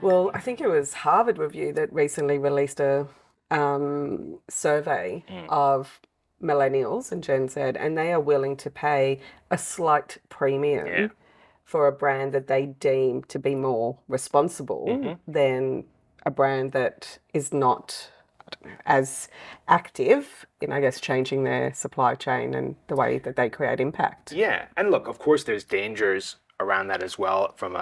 Well, I think it was Harvard Review that recently released a survey Mm. of millennials and Gen Z, and they are willing to pay a slight Yeah. premium for a brand that they deem to be more responsible Hmm. than a brand that is not as active in, I guess, changing their supply chain and the way that they create impact. Yeah. And look, of course, there's dangers around that as well. From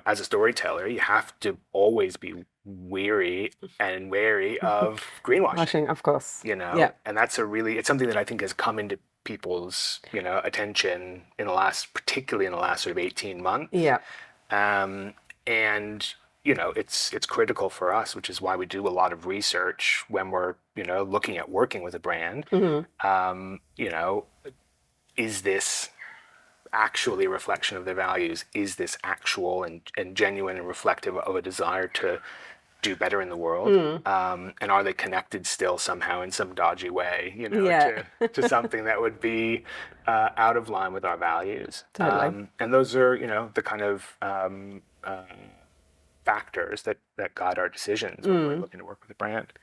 as a storyteller, you have to always be weary and wary of greenwashing, Washing, of course. Yeah. and it's something that I think has come into people's, attention particularly in the last sort of 18 months. Yeah. And it's critical for us, which is why we do a lot of research when we're looking at working with a brand. Is this actually a reflection of their values? Is this actual and genuine and reflective of a desire to do better in the world? And are they connected still somehow in some dodgy way, Yeah. to something that would be out of line with our values? Totally. And those are, the kind of factors that guide our decisions when we're looking to work with a brand.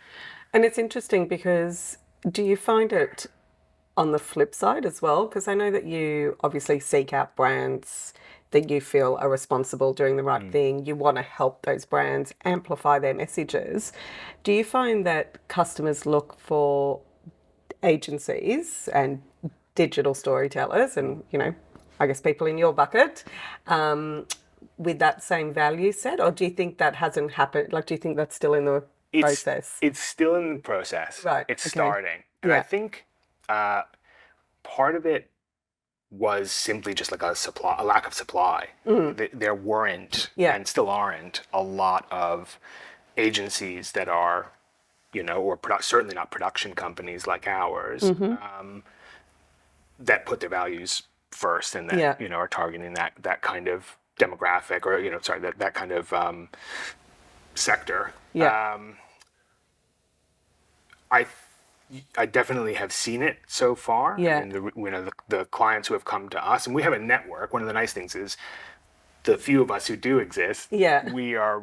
And it's interesting because do you find it on the flip side as well? Because I know that you obviously seek out brands that you feel are responsible, doing the right thing. You want to help those brands amplify their messages. Do you find that customers look for agencies and digital storytellers and, I guess people in your bucket with that same value set? Or do you think that hasn't happened? Like, do you think that's still in the process? It's still in the process. Right. It's Okay. starting. And I Yeah. think part of it was simply just like a lack of supply. There weren't, Yeah. and still aren't, a lot of agencies that are, or certainly not production companies like ours, that put their values first and that, Yeah. are targeting that kind of demographic or, sorry, that kind of sector. Yeah. I definitely have seen it so far. Yeah. I mean, the clients who have come to us, and we have a network. One of the nice things is the few of us who do exist, Yeah. we are,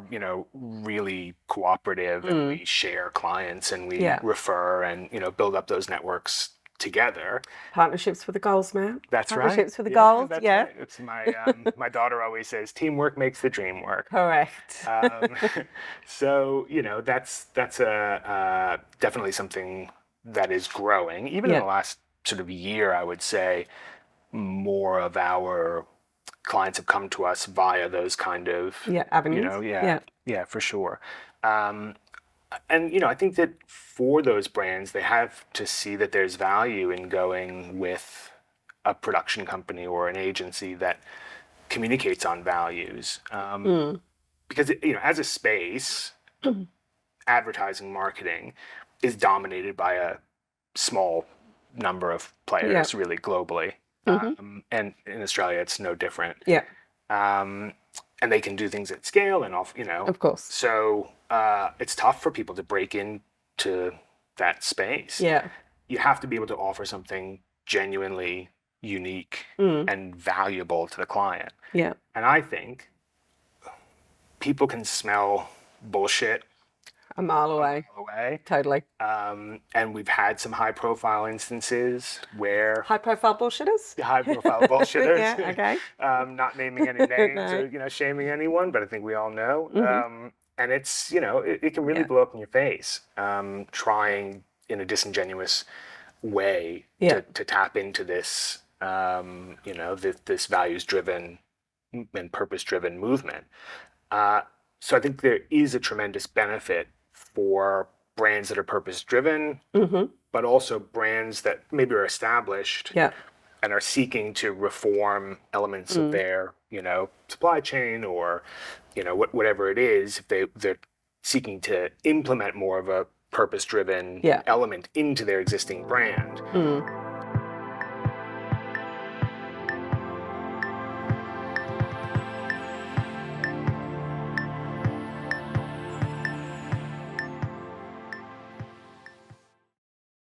really cooperative and we share clients and we Yeah. refer and, build up those networks together. Partnerships for the goals, man. That's right. Partnerships for the Yeah, goals. that's Yeah. right. It's my daughter always says, teamwork makes the dream work. Correct. So that's definitely something that is growing. Even in Yeah. the last sort of year, I would say more of our clients have come to us via those kind of Yeah. Avenues. yeah, for sure. And I think that for those brands, they have to see that there's value in going with a production company or an agency that communicates on values. Because as a space, advertising marketing is dominated by a small number of players, really globally. And in Australia, it's no different. Yeah. And they can do things at scale and Of course. So it's tough for people to break into that space. Yeah. You have to be able to offer something genuinely unique and valuable to the client. Yeah. And I think people can smell bullshit A mile away. away. Totally. And we've had some high-profile instances where High-profile bullshitters. high-profile bullshitters. Yeah. Okay. Not naming any names No. or shaming anyone, but I think we all know. And it's it can really blow up in your face. Trying in a disingenuous way to tap into this this values-driven and purpose-driven movement. So I think there is a tremendous benefit for brands that are purpose-driven, but also brands that maybe are established Yeah. and are seeking to reform elements of their, supply chain or, whatever it is. If they're seeking to implement more of a purpose-driven Yeah. element into their existing brand.